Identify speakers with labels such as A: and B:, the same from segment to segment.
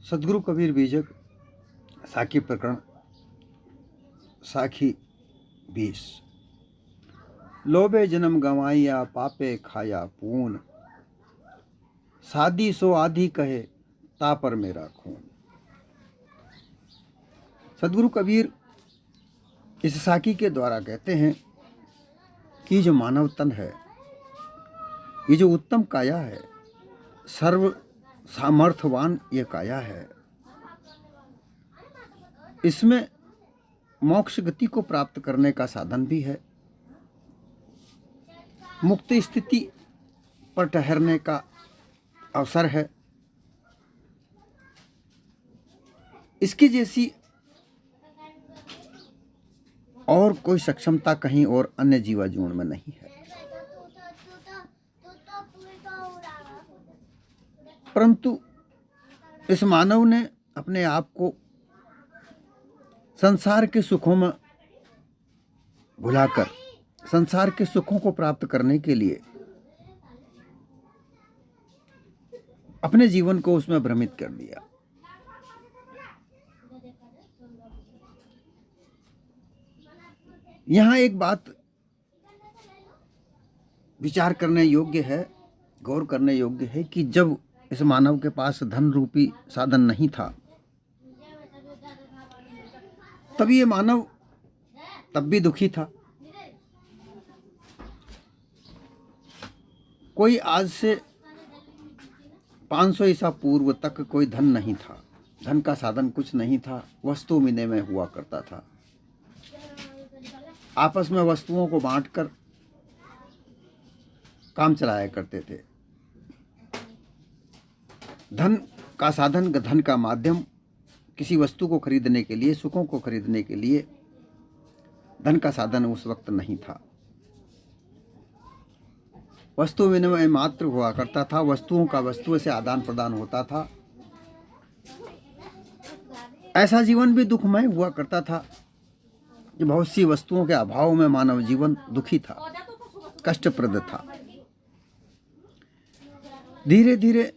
A: सदगुरु कबीर बीजक साखी प्रकरण साखी 20। लोभे जन्म गंवाइया पापे खाया पून, साधी सो आधी कहे ता पर मेरा खून। सदगुरु कबीर इस साखी के द्वारा कहते हैं कि जो मानव तन है, ये जो उत्तम काया है, सर्व सामर्थ्यवान ये काया है, इसमें मोक्ष गति को प्राप्त करने का साधन भी है, मुक्त स्थिति पर ठहरने का अवसर है। इसकी जैसी और कोई सक्षमता कहीं और अन्य जीवाजून में नहीं है। परंतु इस मानव ने अपने आप को संसार के सुखों में भुलाकर संसार के सुखों को प्राप्त करने के लिए अपने जीवन को उसमें भ्रमित कर दिया। यहाँ एक बात विचार करने योग्य है, गौर करने योग्य है कि जब इस मानव के पास धन रूपी साधन नहीं था, तब ये मानव तब भी दुखी था। कोई आज से 500 ईसा पूर्व तक कोई धन नहीं था, धन का साधन कुछ नहीं था, वस्तु विनिमय हुआ करता था। आपस में वस्तुओं को बांटकर काम चलाया करते थे। धन का साधन, धन का माध्यम किसी वस्तु को खरीदने के लिए, सुखों को खरीदने के लिए धन का साधन उस वक्त नहीं था। वस्तु विनिमय मात्र हुआ करता था, वस्तुओं का वस्तुओं से आदान प्रदान होता था। ऐसा जीवन भी दुखमय हुआ करता था कि बहुत सी वस्तुओं के अभाव में मानव जीवन दुखी था, कष्टप्रद था। धीरे धीरे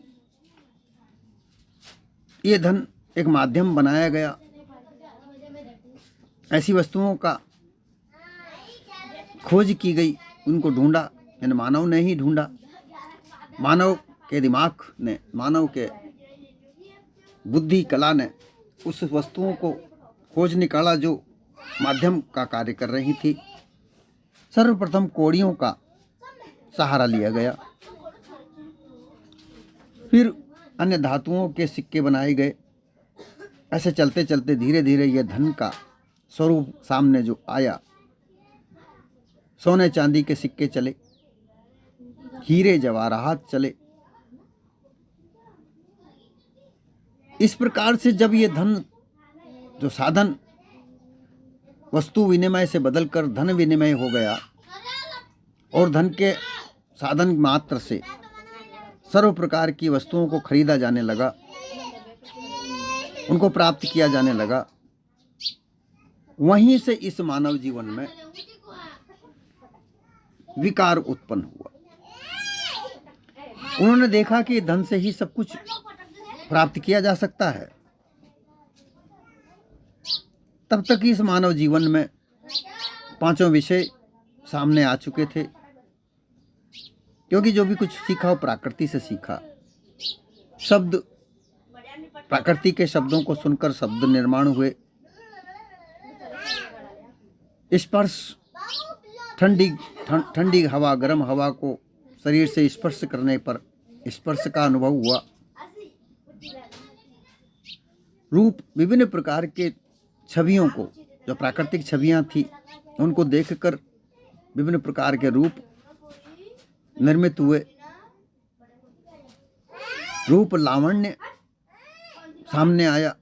A: ये धन एक माध्यम बनाया गया। ऐसी वस्तुओं का खोज की गई, उनको ढूंढा, यानी मानव ने ही ढूंढा। मानव के दिमाग ने, मानव के बुद्धि कला ने उस वस्तुओं को खोज निकाला जो माध्यम का कार्य कर रही थी। सर्वप्रथम कौड़ियों का सहारा लिया गया, फिर अन्य धातुओं के सिक्के बनाए गए। ऐसे चलते चलते धीरे धीरे यह धन का स्वरूप सामने जो आया, सोने चांदी के सिक्के चले, हीरे जवाहरात चले। इस प्रकार से जब ये धन जो साधन वस्तु विनिमय से बदलकर धन विनिमय हो गया और धन के साधन मात्र से सर्व प्रकार की वस्तुओं को खरीदा जाने लगा, उनको प्राप्त किया जाने लगा, वहीं से इस मानव जीवन में विकार उत्पन्न हुआ। उन्होंने देखा कि धन से ही सब कुछ प्राप्त किया जा सकता है। तब तक इस मानव जीवन में पांचों विषय सामने आ चुके थे, क्योंकि जो भी कुछ सीखा वो प्रकृति से सीखा। शब्द, प्रकृति के शब्दों को सुनकर शब्द निर्माण हुए। स्पर्श, ठंडी हवा, गर्म हवा को शरीर से स्पर्श करने पर स्पर्श का अनुभव हुआ। रूप, विभिन्न प्रकार के छवियों को, जो प्राकृतिक छवियां थी, उनको देखकर विभिन्न प्रकार के रूप निर्मित हुए। रूप लावण्य सामने आया।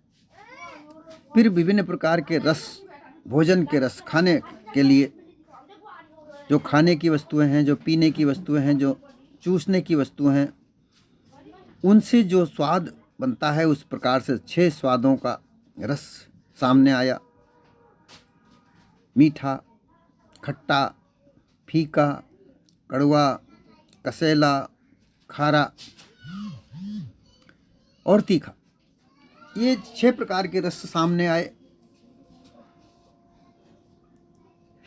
A: फिर विभिन्न प्रकार के रस, भोजन के रस, खाने के लिए जो खाने की वस्तुएं हैं, जो पीने की वस्तुएं हैं, जो चूसने की वस्तुएं हैं, उनसे जो स्वाद बनता है, उस प्रकार से 6 स्वादों का रस सामने आया। मीठा, खट्टा, फीका, कड़वा, कसेला, खारा और तीखा। ये 6 प्रकार के रस सामने आए।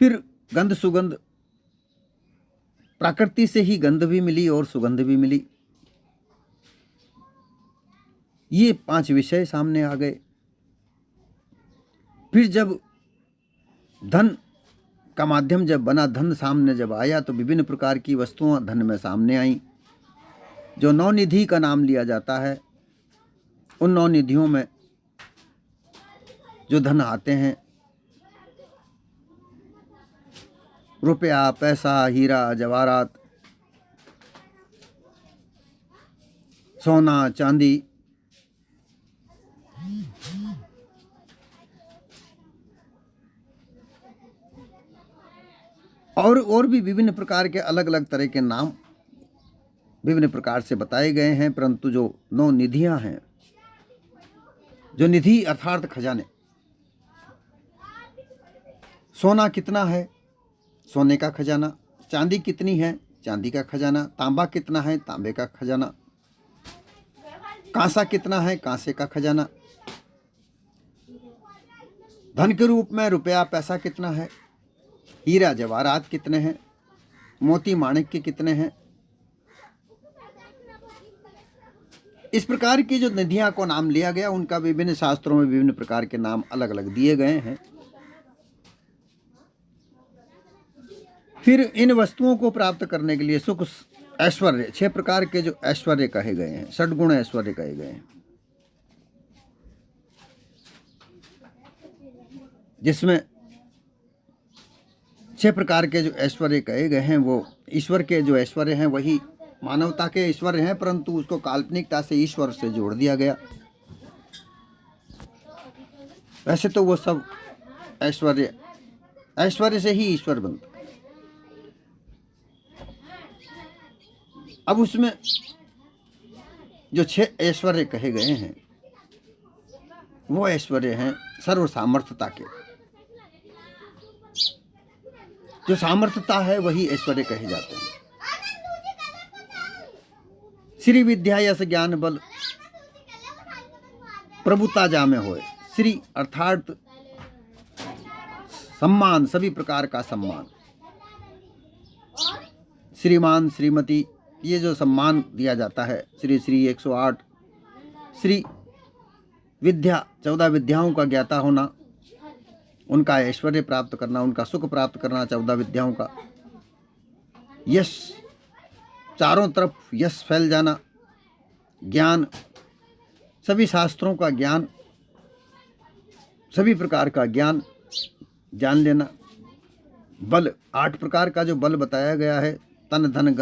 A: फिर गंध सुगंध, प्रकृति से ही गंध भी मिली और सुगंध भी मिली। ये 5 विषय सामने आ गए। फिर जब धन का माध्यम जब बना, धन सामने जब आया, तो विभिन्न प्रकार की वस्तुएं धन में सामने आई। जो 9 निधि का नाम लिया जाता है, उन 9 निधियों में जो धन आते हैं, रुपया, पैसा, हीरा जवाहरात, सोना, चांदी, और भी विभिन्न प्रकार के अलग अलग तरह के नाम विभिन्न प्रकार से बताए गए हैं। परंतु जो 9 निधियां हैं, जो निधि अर्थात खजाने, सोना कितना है, सोने का खजाना, चांदी कितनी है, चांदी का खजाना, तांबा कितना है, तांबे का खजाना, कांसा कितना है, कांसे का खजाना, धन के रूप में रुपया पैसा कितना है, हीरा जवाहरात कितने हैं, मोती माणिक के कितने हैं। इस प्रकार की जो निधियां को नाम लिया गया, उनका विभिन्न शास्त्रों में विभिन्न प्रकार के नाम अलग अलग दिए गए हैं। फिर इन वस्तुओं को प्राप्त करने के लिए सुख ऐश्वर्य, 6 प्रकार के जो ऐश्वर्य कहे गए हैं, षड्गुण ऐश्वर्य कहे गए हैं, जिसमें 6 प्रकार के जो ऐश्वर्य कहे गए हैं, वो ईश्वर के जो ऐश्वर्य हैं वही मानवता के ऐश्वर्य हैं, परंतु उसको काल्पनिकता से ईश्वर से जोड़ दिया गया। वैसे तो वो सब ऐश्वर्य से ही ईश्वर बनता। अब उसमें जो 6 ऐश्वर्य कहे गए हैं, वो ऐश्वर्य हैं सर्व सामर्थ्यता के। जो सामर्थ्यता है वही ऐश्वर्य कहे जाते हैं। श्री विद्या यश ज्ञान बल प्रभुता जामे होए। श्री अर्थात सम्मान, सभी प्रकार का सम्मान, श्रीमान श्रीमती, ये जो सम्मान दिया जाता है, श्री श्री 108, श्री विद्या 14 विद्याओं का ज्ञाता होना, उनका ऐश्वर्य प्राप्त करना, उनका सुख प्राप्त करना, 14 विद्याओं का यश, चारों तरफ यश फैल जाना, ज्ञान, सभी शास्त्रों का ज्ञान, सभी प्रकार का ज्ञान जान लेना, बल, 8 प्रकार का जो बल बताया गया है, तन धन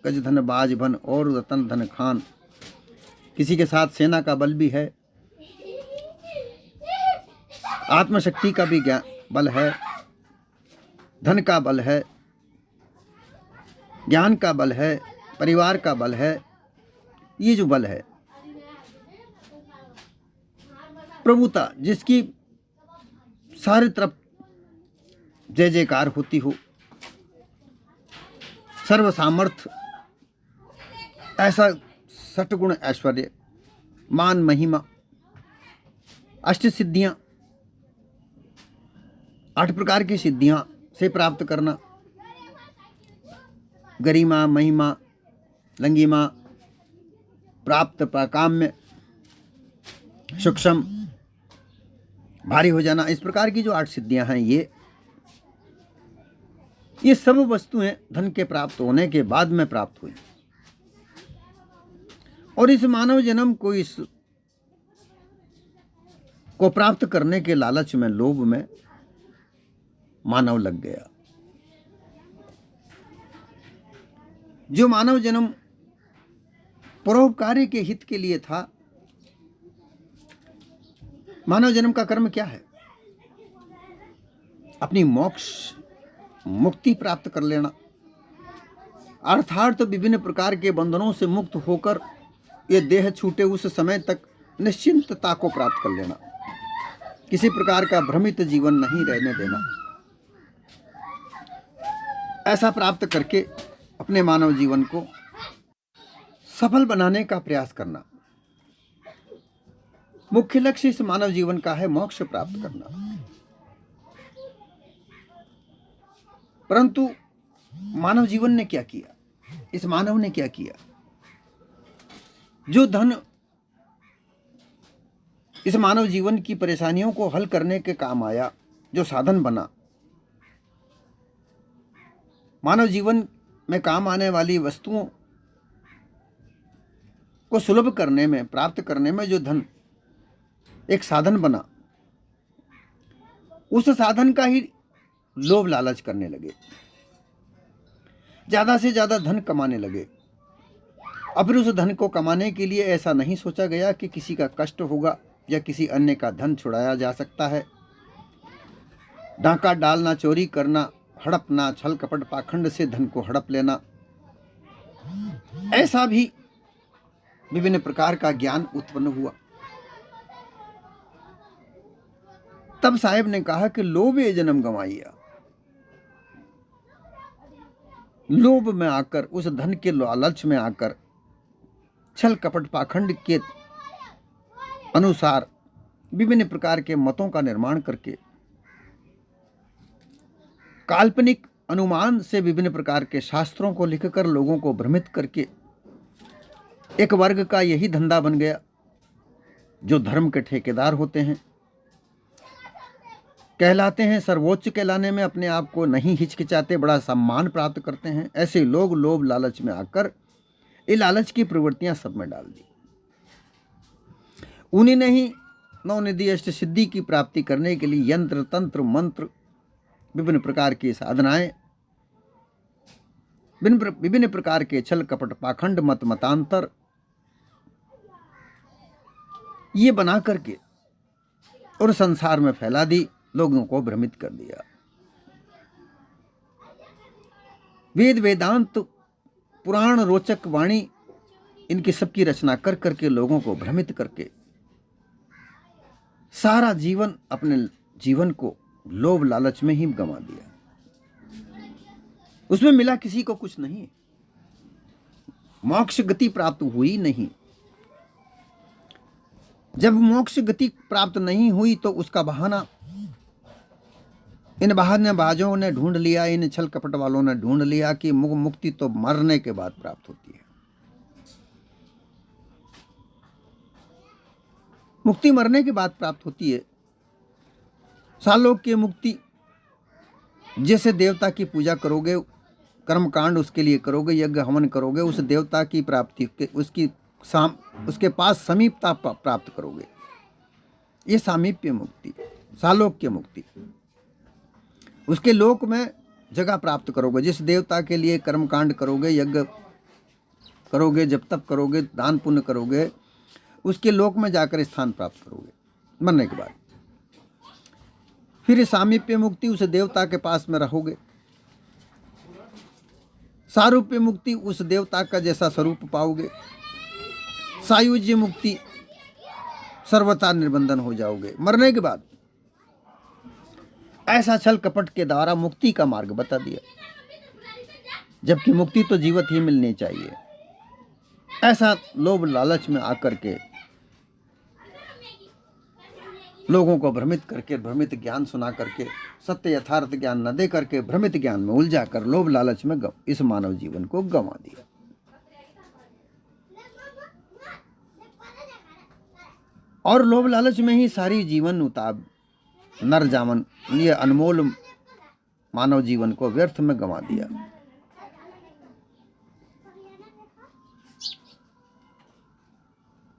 A: गज धन बाज भन और रतन धन खान, किसी के साथ सेना का बल भी है, आत्मशक्ति का भी बल है, धन का बल है, ज्ञान का बल है, परिवार का बल है। ये जो बल है, प्रभुता, जिसकी सारी तरफ जय जयकार होती हो, सर्व सामर्थ्य, ऐसा सटगुण ऐश्वर्य, मान महिमा, अष्ट सिद्धियां, 8 प्रकार की सिद्धियां से प्राप्त करना, गरिमा, महिमा, लंगिमा, प्राप्त काम्य, सूक्ष्म, भारी हो जाना, इस प्रकार की जो 8 सिद्धियां हैं, ये सब वस्तुएं धन के प्राप्त होने के बाद में प्राप्त हुई। और इस मानव जन्म को को प्राप्त करने के लालच में, लोभ में मानव लग गया। जो मानव जन्म परोपकारी के हित के लिए था, मानव जन्म का कर्म क्या है? अपनी मोक्ष मुक्ति प्राप्त कर लेना, अर्थात विभिन्न प्रकार के बंधनों से मुक्त होकर ये देह छूटे उस समय तक निश्चिंतता को प्राप्त कर लेना, किसी प्रकार का भ्रमित जीवन नहीं रहने देना। ऐसा प्राप्त करके अपने मानव जीवन को सफल बनाने का प्रयास करना। मुख्य लक्ष्य इस मानव जीवन का है मोक्ष प्राप्त करना। परंतु मानव जीवन ने क्या किया, इस मानव ने क्या किया? जो धन इस मानव जीवन की परेशानियों को हल करने के काम आया, जो साधन बना, मानव जीवन में काम आने वाली वस्तुओं को सुलभ करने में, प्राप्त करने में जो धन एक साधन बना, उस साधन का ही लोभ लालच करने लगे, ज्यादा से ज्यादा धन कमाने लगे। अब फिर उस धन को कमाने के लिए ऐसा नहीं सोचा गया कि किसी का कष्ट होगा या किसी अन्य का धन छुड़ाया जा सकता है। डाका डालना, चोरी करना, हड़पना, छल कपट पाखंड से धन को हड़प लेना, ऐसा भी विभिन्न प्रकार का ज्ञान उत्पन्न हुआ। तब साहेब ने कहा कि लोभे जन्म गंवाइया। लोभ में आकर, उस धन के लालच में आकर, छल कपट पाखंड के अनुसार विभिन्न प्रकार के मतों का निर्माण करके, काल्पनिक अनुमान से विभिन्न प्रकार के शास्त्रों को लिखकर लोगों को भ्रमित करके एक वर्ग का यही धंधा बन गया, जो धर्म के ठेकेदार होते हैं, कहलाते हैं, सर्वोच्च कहलाने में अपने आप को नहीं हिचकिचाते, बड़ा सम्मान प्राप्त करते हैं। ऐसे लोग लोभ लालच में आकर ये लालच की प्रवृत्तियां सब में डाल दी। उन्हीं ने ही नवनिधि अष्ट सिद्धि की प्राप्ति करने के लिए यंत्र, तंत्र, मंत्र, विभिन्न प्रकार की साधनाएं, विभिन्न प्रकार के छल कपट पाखंड, मत मतांतर, ये बना करके और संसार में फैला दी, लोगों को भ्रमित कर दिया। वेद वेदांत पुराण रोचक वाणी, इनकी सबकी रचना कर करके लोगों को भ्रमित करके सारा जीवन, अपने जीवन को लोभ लालच में ही गंवा दिया। उसमें मिला किसी को कुछ नहीं, मोक्ष गति प्राप्त हुई नहीं। जब मोक्ष गति प्राप्त नहीं हुई तो उसका बहाना इन बहानेबाजों ने ढूंढ लिया, इन छल कपट वालों ने ढूंढ लिया कि मुक्ति तो मरने के बाद प्राप्त होती है। मुक्ति मरने के बाद प्राप्त होती है। सालोक की मुक्ति, जैसे देवता की पूजा करोगे, कर्मकांड उसके लिए करोगे, यज्ञ हवन करोगे, उस देवता की प्राप्ति उसके पास समीपता प्राप्त करोगे, ये सामीप्य मुक्ति, सालोक की मुक्ति। उसके लोक में जगह प्राप्त करोगे, जिस देवता के लिए कर्मकांड करोगे, यज्ञ करोगे, जब तप करोगे, दान पुण्य करोगे, उसके लोक में जाकर स्थान प्राप्त करोगे मरने के बाद। फिर सामीप्य मुक्ति, उस देवता के पास में रहोगे। सारूप्य मुक्ति, उस देवता का जैसा स्वरूप पाओगे। सायुज्य मुक्ति, सर्वथा निर्बंधन हो जाओगे मरने के बाद। ऐसा छल कपट के द्वारा मुक्ति का मार्ग बता दिया, जबकि मुक्ति तो जीवित ही मिलनी चाहिए। ऐसा लोभ लालच में आकर के लोगों को भ्रमित करके, भ्रमित ज्ञान सुना करके, सत्य यथार्थ ज्ञान न दे करके भ्रमित ज्ञान में उलझा कर लोभ लालच में इस मानव जीवन को गंवा दिया। और लोभ लालच में ही सारी जीवन उताब नर जामन, ये अनमोल मानव जीवन को व्यर्थ में गंवा दिया।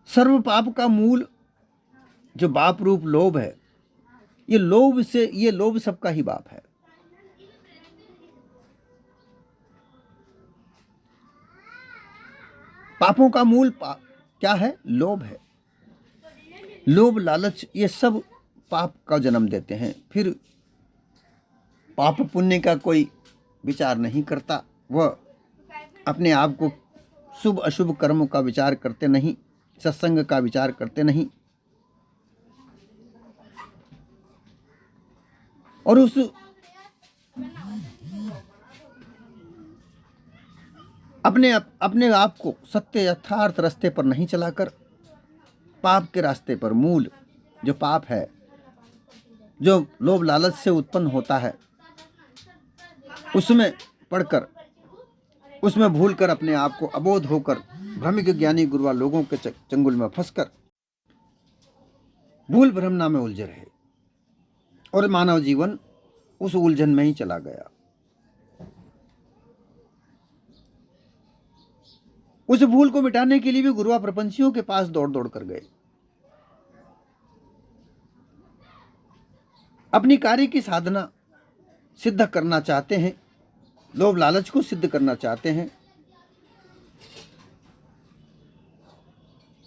A: सर्व पाप का मूल जो बाप रूप लोभ है, ये लोभ सबका ही बाप है। पापों का मूल क्या है? लोभ है। लोभ लालच ये सब पाप का जन्म देते हैं। फिर पाप पुण्य का कोई विचार नहीं करता, वह अपने आप को शुभ अशुभ कर्मों का विचार करते नहीं, सत्संग का विचार करते नहीं, और उस अपने आप को सत्य यथार्थ रास्ते पर नहीं चलाकर पाप के रास्ते पर, मूल जो पाप है, जो लोभ लालच से उत्पन्न होता है, उसमें पढ़कर, उसमें भूलकर अपने आप को अबोध होकर भ्रमिक ज्ञानी गुरुआ लोगों के चंगुल में फंसकर भूल भ्रमना में उलझे रहे और मानव जीवन उस उलझन में ही चला गया। उस भूल को मिटाने के लिए भी गुरुआ प्रपंचियों के पास दौड़ दौड़ कर गए। अपनी कार्य की साधना सिद्ध करना चाहते हैं, लोभ लालच को सिद्ध करना चाहते हैं,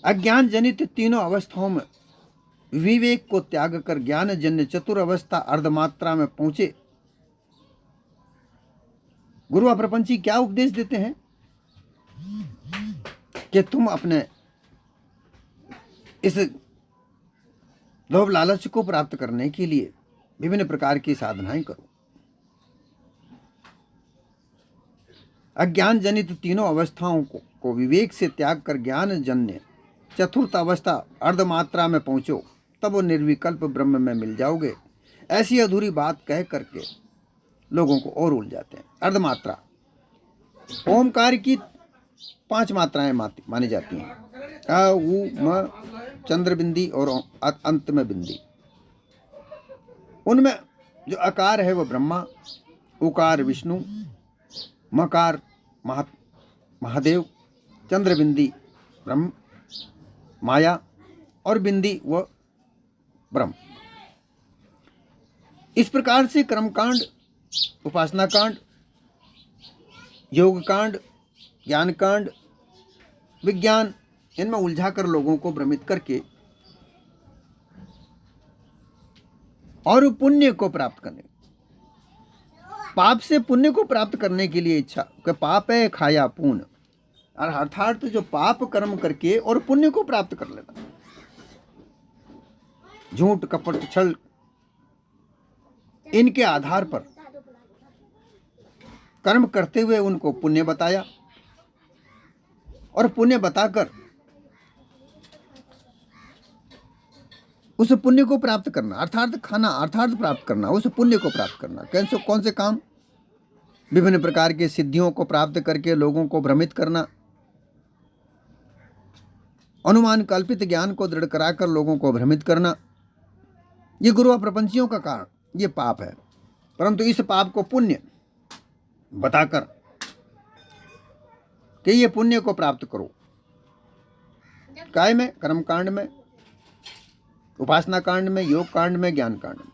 A: अज्ञान जनित तीनों अवस्थाओं में विवेक को त्याग कर ज्ञान जन्य चतुर अवस्था अर्धमात्रा में पहुंचे। गुरुआ प्रपंची क्या उपदेश देते हैं कि तुम अपने इस लोभ लालच को प्राप्त करने के लिए विभिन्न प्रकार की साधनाएं करो। अज्ञान जनित तीनों अवस्थाओं को विवेक से त्याग कर ज्ञान जन्य चतुर्थ अवस्था अर्धमात्रा में पहुंचो, तब वो निर्विकल्प ब्रह्म में मिल जाओगे। ऐसी अधूरी बात कह करके लोगों को और उलझाते हैं। अर्धमात्रा, ओमकार की 5 मात्राएं मानी जाती हैं, अ उ म चंद्र बिंदी और अंत में बिंदी। उनमें जो आकार है वह ब्रह्मा, उकार विष्णु, मकार महादेव, चंद्र बिंदी ब्रह्म माया और बिंदी व ब्रह्म। इस प्रकार से कर्मकांड, उपासना कांड, योग कांड, ज्ञान कांड, विज्ञान, इनमें उलझाकर लोगों को भ्रमित करके और पुण्य को प्राप्त करने, पाप से पुण्य को प्राप्त करने के लिए इच्छा कि पाप है खाया पुण्य, और अर्थात जो पाप कर्म करके और पुण्य को प्राप्त कर लेना। झूठ कपट छल इनके आधार पर कर्म करते हुए उनको पुण्य बताया और पुण्य बताकर उस पुण्य को प्राप्त करना, अर्थात खाना, अर्थात प्राप्त करना, उस पुण्य को प्राप्त करना। कौन से काम? विभिन्न प्रकार की सिद्धियों को प्राप्त करके लोगों को भ्रमित करना, अनुमान कल्पित ज्ञान को दृढ़ कराकर लोगों को भ्रमित करना। ये गुरुआ प्रपंचियों का कारण, ये पाप है। परंतु इस पाप को पुण्य बताकर कि ये पुण्य को प्राप्त करो, काय में, कर्म कांड में, उपासना कांड में, योग कांड में, ज्ञान कांड में,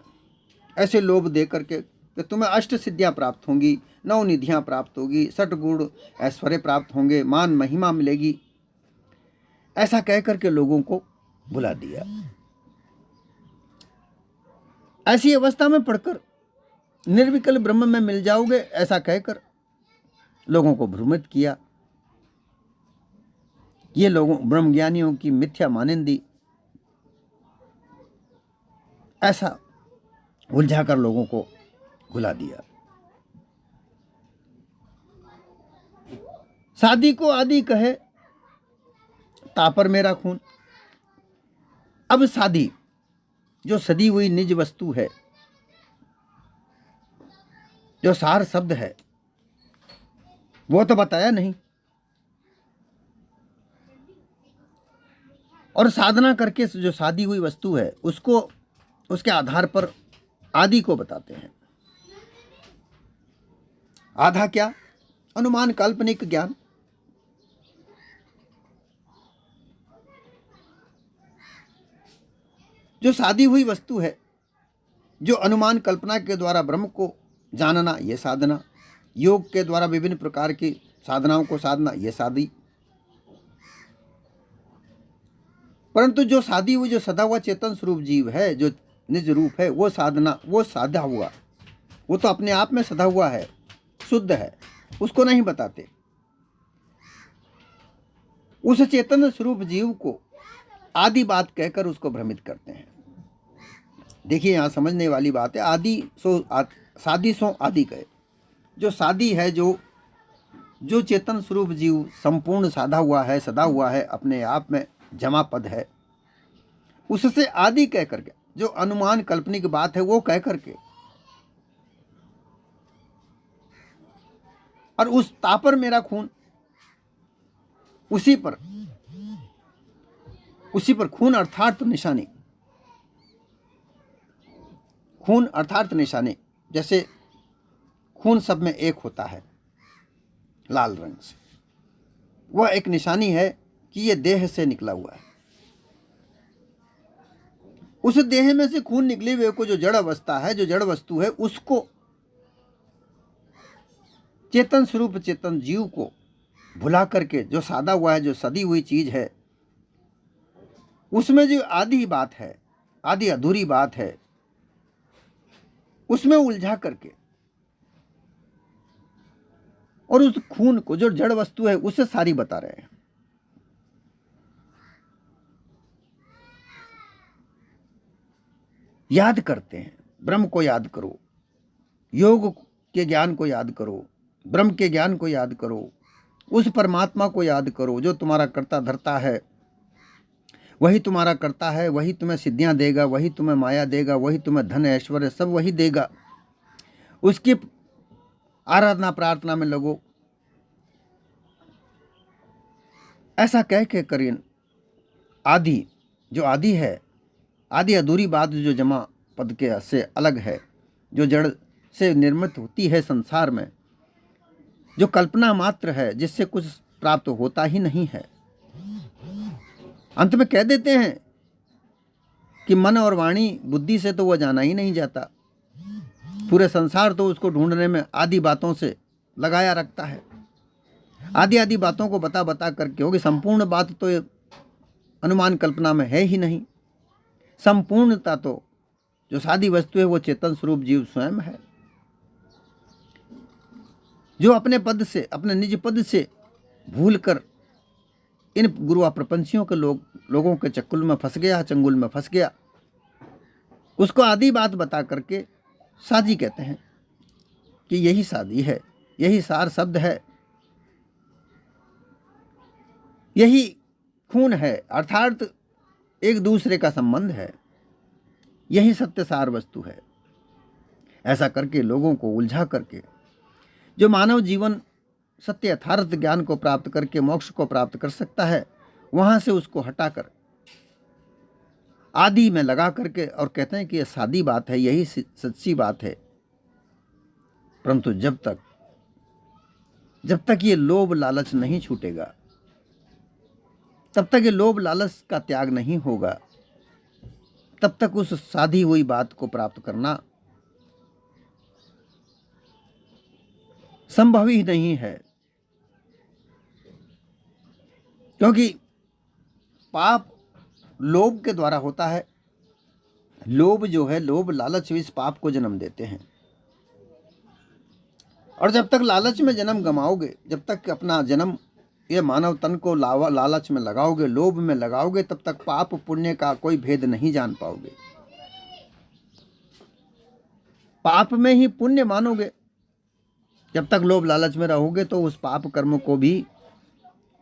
A: ऐसे लोभ दे करके कि तुम्हें अष्ट सिद्धियां प्राप्त होंगी, 9 निधियां प्राप्त होगी, 6 गुण ऐश्वर्य प्राप्त होंगे, मान महिमा मिलेगी, ऐसा कह करके लोगों को भुला दिया। ऐसी अवस्था में पढ़कर निर्विकल्प ब्रह्म में मिल जाओगे, ऐसा कहकर लोगों को भ्रमित किया। ये लोगों ब्रह्मज्ञानियों की मिथ्या मानिंदी, ऐसा उलझाकर लोगों को भुला दिया। शादी को आदि कहे तापर मेरा खून। अब शादी जो सदी हुई निज वस्तु है, जो सार शब्द है, वो तो बताया नहीं। और साधना करके जो शादी हुई वस्तु है उसको, उसके आधार पर आदि को बताते हैं। आधा क्या? अनुमान काल्पनिक ज्ञान। जो शादी हुई वस्तु है, जो अनुमान कल्पना के द्वारा ब्रह्म को जानना, यह साधना। योग के द्वारा विभिन्न प्रकार की साधनाओं को साधना, यह शादी। परंतु जो शादी हुई, जो सदा हुआ चेतन स्वरूप जीव है, जो निज रूप है, वो साधना, वो साधा हुआ, वो तो अपने आप में सदा हुआ है, शुद्ध है, उसको नहीं बताते। उस चेतन स्वरूप जीव को आदि बात कहकर उसको भ्रमित करते हैं। देखिए यहाँ समझने वाली बात है। आदि सो शादी सो आदि कहे। जो शादी है, जो चेतन स्वरूप जीव संपूर्ण साधा हुआ है, सदा हुआ है, अपने आप में जमा पद है, उससे आदि कह करके, जो अनुमान काल्पनिक बात है वो कह करके, और उस तापर मेरा खून, उसी पर खून अर्थात निशानी, खून अर्थात निशानी। जैसे खून सब में एक होता है लाल रंग से, वह एक निशानी है कि यह देह से निकला हुआ है। उस देह में से खून निकले हुए को जो जड़ अवस्था है, जो जड़ वस्तु है, उसको चेतन स्वरूप चेतन जीव को भुला करके जो सादा हुआ है, जो सदी हुई चीज है, उसमें जो आधी बात है, आधी अधूरी बात है, उसमें उलझा करके और उस खून को जो जड़ वस्तु है उससे सारी बता रहे हैं। याद करते हैं, ब्रह्म को याद करो, योग के ज्ञान को याद करो, ब्रह्म के ज्ञान को याद करो, उस परमात्मा को याद करो जो तुम्हारा कर्ता धर्ता है, वही तुम्हारा करता है, वही तुम्हें सिद्धियां देगा, वही तुम्हें माया देगा, वही तुम्हें धन ऐश्वर्य सब वही देगा। उसकी आराधना प्रार्थना में लगो। ऐसा कह के करें आदि, जो आदि है, आदि अधूरी बात जो जमा पद के से अलग है, जो जड़ से निर्मित होती है संसार में, जो कल्पना मात्र है, जिससे कुछ प्राप्त होता ही नहीं है। अंत में कह देते हैं कि मन और वाणी बुद्धि से तो वह जाना ही नहीं जाता। पूरे संसार तो उसको ढूंढने में आदि बातों से लगाया रखता है, आदि आदि बातों को बता बता कर, क्योंकि संपूर्ण बात तो अनुमान कल्पना में है ही नहीं। संपूर्णता तो जो सादी वस्तु है वो चेतन स्वरूप जीव स्वयं है, जो अपने पद से, अपने निज पद से भूल कर इन गुरुआ प्रपंचियों के लोगों के चक्कुल में फंस गया, चंगुल में फंस गया। उसको आदि बात बता करके सादी कहते हैं कि यही सादी है, यही सार शब्द है, यही खून है, अर्थात एक दूसरे का संबंध है, यही सत्य सार वस्तु है। ऐसा करके लोगों को उलझा करके जो मानव जीवन सत्य यथार्थ ज्ञान को प्राप्त करके मोक्ष को प्राप्त कर सकता है, वहां से उसको हटाकर आदि में लगा करके और कहते हैं कि यह सादी बात है, यही सच्ची बात है। परंतु जब तक ये लोभ लालच नहीं छूटेगा, तब तक ये लोभ लालच का त्याग नहीं होगा, तब तक उस साधी हुई बात को प्राप्त करना संभव ही नहीं है। क्योंकि पाप लोभ के द्वारा होता है। लोभ जो है, लोभ लालच इस पाप को जन्म देते हैं। और जब तक लालच में जन्म गमाओगे, जब तक अपना जन्म ये मानव तन को लालच में लगाओगे, लोभ में लगाओगे, तब तक पाप पुण्य का कोई भेद नहीं जान पाओगे। पाप में ही पुण्य मानोगे। जब तक लोभ लालच में रहोगे तो उस पाप कर्म को भी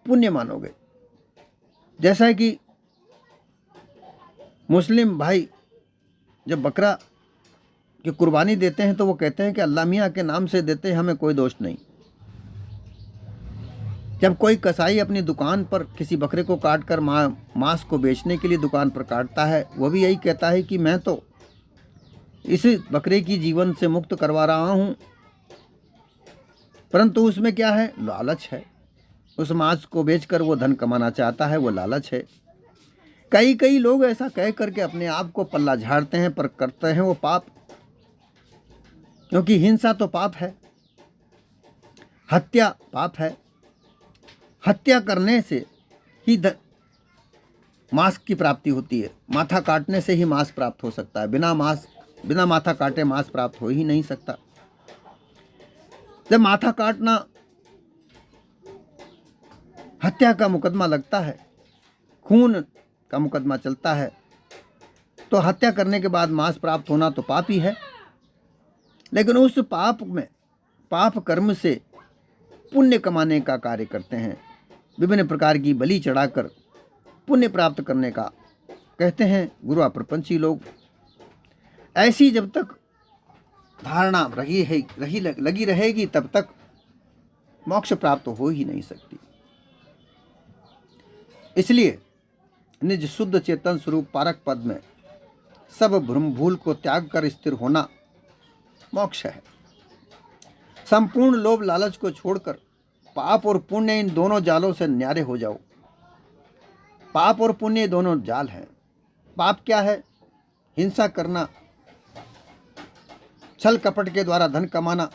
A: पुण्य मानोगे। जैसा है कि मुस्लिम भाई जब बकरा की कुर्बानी देते हैं तो वो कहते हैं कि अल्लाह मियाँ के नाम से देते हैं, हमें कोई दोष नहीं। जब कोई कसाई अपनी दुकान पर किसी बकरे को काट कर मांस को बेचने के लिए दुकान पर काटता है, वो भी यही कहता है कि मैं तो इस बकरे की जीवन से मुक्त करवा रहा हूँ, परंतु उसमें क्या है? लालच है। उस मांस को बेचकर वो धन कमाना चाहता है, वो लालच है। कई लोग ऐसा कह करके अपने आप को पल्ला झाड़ते हैं, पर करते हैं वो पाप। क्योंकि हिंसा तो पाप है, हत्या पाप है। हत्या करने से ही मांस की प्राप्ति होती है। माथा काटने से ही मांस प्राप्त हो सकता है। बिना माथा काटे मांस प्राप्त हो ही नहीं सकता। जब माथा काटना हत्या का मुकदमा लगता है, खून का मुकदमा चलता है, तो हत्या करने के बाद मांस प्राप्त होना तो पाप ही है। लेकिन उस पाप कर्म से पुण्य कमाने का कार्य करते हैं। विभिन्न प्रकार की बलि चढ़ाकर पुण्य प्राप्त करने का कहते हैं गुरु प्रपंची लोग, ऐसी जब तक धारणा लगी रहेगी तब तक मोक्ष प्राप्त हो ही नहीं सकती। इसलिए निज शुद्ध चेतन स्वरूप पारक पद में सब भ्रम भूल को त्याग कर स्थिर होना मोक्ष है। संपूर्ण लोभ लालच को छोड़कर पाप और पुण्य इन दोनों जालों से न्यारे हो जाओ। पाप और पुण्य दोनों जाल हैं। पाप क्या है? हिंसा करना, छल कपट के द्वारा धन कमाना।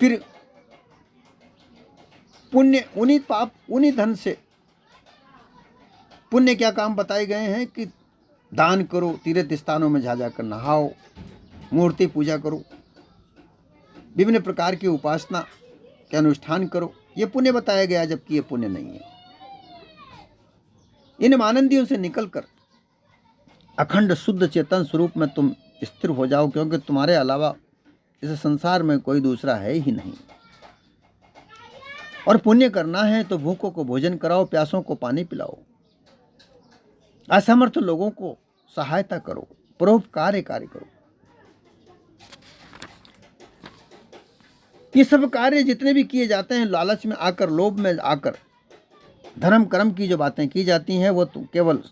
A: फिर पुण्य, उन्हीं धन से पुण्य क्या काम बताए गए हैं कि दान करो, तीर्थ स्थानों में जा जाकर नहाओ, मूर्ति पूजा करो, विभिन्न प्रकार की उपासना के अनुष्ठान करो। ये पुण्य बताया गया, जबकि ये पुण्य नहीं है। इन मानंदियों से निकलकर अखंड शुद्ध चेतन स्वरूप में तुम स्थिर हो जाओ, क्योंकि तुम्हारे अलावा इस संसार में कोई दूसरा है ही नहीं। और पुण्य करना है तो भूखों को भोजन कराओ, प्यासों को पानी पिलाओ, असमर्थ लोगों को सहायता करो, परोपकार कार्य करो। ये सब कार्य जितने भी किए जाते हैं, लालच में आकर, लोभ में आकर, धर्म कर्म की जो बातें की जाती हैं, वो तो केवल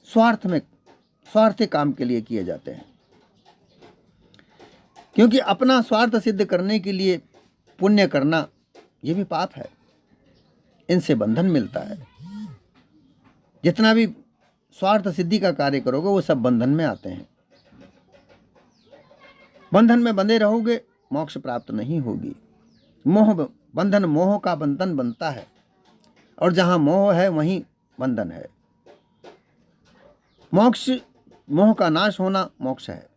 A: स्वार्थी काम के लिए किए जाते हैं। क्योंकि अपना स्वार्थ सिद्ध करने के लिए पुण्य करना ये भी पाप है। इनसे बंधन मिलता है। जितना भी स्वार्थ सिद्धि का कार्य करोगे वो सब बंधन में आते हैं। बंधन में बंधे रहोगे, मोक्ष प्राप्त नहीं होगी। मोह का बंधन बनता है, और जहां मोह है वहीं बंधन है। मोह का नाश होना मोक्ष है।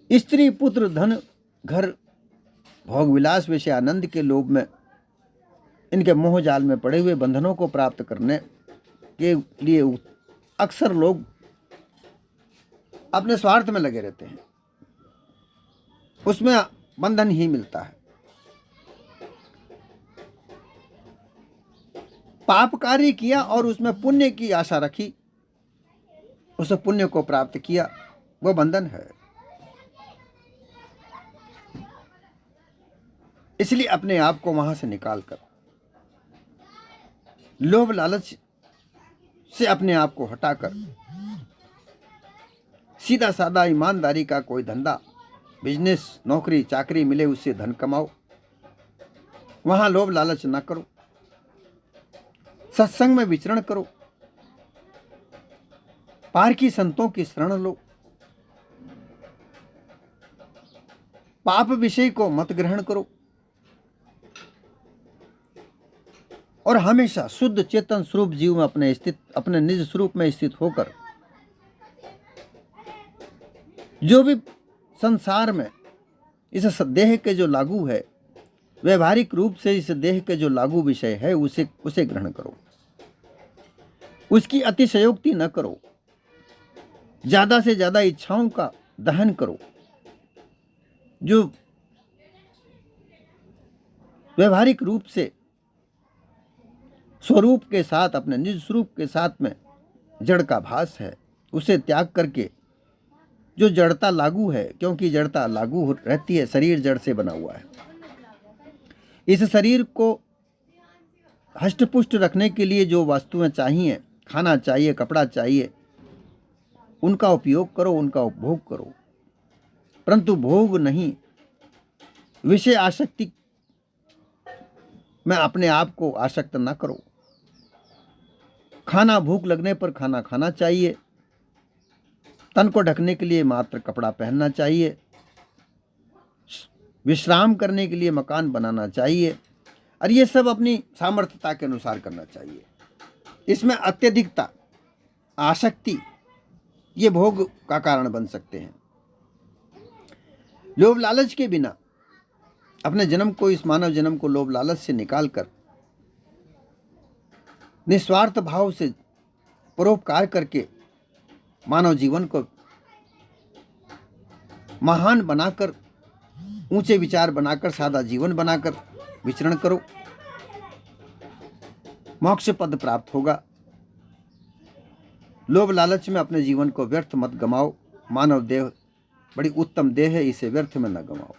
A: स्त्री, पुत्र, धन, घर, भोग विलास, विषय आनंद के लोभ में, इनके मोह जाल में पड़े हुए बंधनों को प्राप्त करने के लिए अक्सर लोग अपने स्वार्थ में लगे रहते हैं। उसमें बंधन ही मिलता है। पाप कार्य किया और उसमें पुण्य की आशा रखी, उस पुण्य को प्राप्त किया, वो बंधन है। इसलिए अपने आप को वहां से निकालकर, लोभ लालच से अपने आप को हटाकर, सीधा सादा ईमानदारी का कोई धंधा, बिजनेस, नौकरी चाकरी मिले उससे धन कमाओ, वहां लोभ लालच ना करो। सत्संग में विचरण करो, पारकी संतों की शरण लो, पाप विषय को मत ग्रहण करो, और हमेशा शुद्ध चेतन स्वरूप जीव में अपने निज स्वरूप में स्थित होकर, जो भी संसार में इस देह के जो लागू है, व्यवहारिक रूप से इस देह के जो लागू विषय है, उसे ग्रहण करो। उसकी अतिशयोक्ति न करो। ज्यादा से ज्यादा इच्छाओं का दहन करो। जो व्यवहारिक रूप से स्वरूप के साथ, अपने निज स्वरूप के साथ में जड़ का भास है, उसे त्याग करके जो जड़ता लागू है, क्योंकि जड़ता लागू रहती है, शरीर जड़ से बना हुआ है। इस शरीर को हष्टपुष्ट रखने के लिए जो वस्तुएं चाहिए, खाना चाहिए, कपड़ा चाहिए, उनका उपयोग करो, उनका उपभोग करो, परंतु भोग नहीं, विषय आसक्ति में अपने आप को आसक्त न करो। खाना भूख लगने पर खाना खाना चाहिए, तन को ढकने के लिए मात्र कपड़ा पहनना चाहिए, विश्राम करने के लिए मकान बनाना चाहिए, और ये सब अपनी सामर्थ्यता के अनुसार करना चाहिए। इसमें अत्यधिकता, आसक्ति, ये भोग का कारण बन सकते हैं। लोभ लालच के बिना अपने जन्म को, इस मानव जन्म को लोभ लालच से निकालकर निस्वार्थ भाव से परोपकार करके मानव जीवन को महान बनाकर, ऊंचे विचार बनाकर, सादा जीवन बनाकर विचरण करो। मोक्ष पद प्राप्त होगा। लोभ लालच में अपने जीवन को व्यर्थ मत गमाओ। मानव देह बड़ी उत्तम देह है, इसे व्यर्थ में न गमाओ।